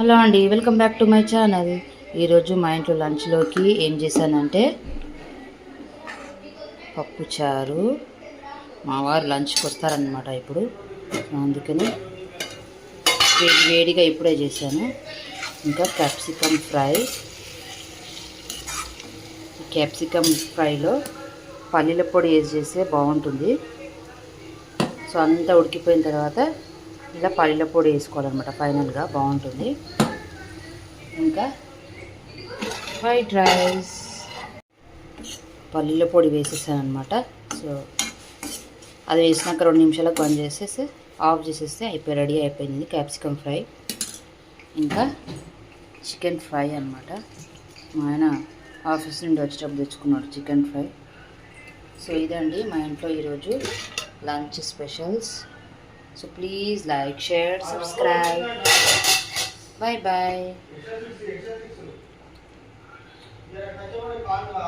Hello అండి, welcome back to my channel. ఈరోజు మా ఇంట్లో లంచ్లోకి ఏం చేశానంటే పప్పు చారు. మా వారు లంచ్కి వస్తారనమాట ఇప్పుడు, అందుకని వేడిగా ఇప్పుడే చేశాను. ఇంకా క్యాప్సికమ్ ఫ్రైలో పల్లీల పొడి వేసి చేస్తే బాగుంటుంది. సో అంతా ఉడికిపోయిన తర్వాత ఇలా పల్లీల పొడి వేసుకోవాలన్నమాట, ఫైనల్గా బాగుంటుంది. ఇంకా ఫ్రైడ్ రైస్ పల్లీల పొడి వేసేసాను అనమాట. సో అది వేసినాక 2 నిమిషాలకు బంద్ చేసేసి ఆఫ్ చేసేస్తే రెడీ అయిపోయింది క్యాప్సికమ్ ఫ్రై. ఇంకా చికెన్ ఫ్రై అనమాట. మా ఆయన ఆఫీస్ నుండి వచ్చేటప్పుడు తెచ్చుకున్నాడు చికెన్ ఫ్రై. సో ఇదండి మా ఇంట్లో ఈరోజు lunch specials. So please like, share, subscribe. Bye bye.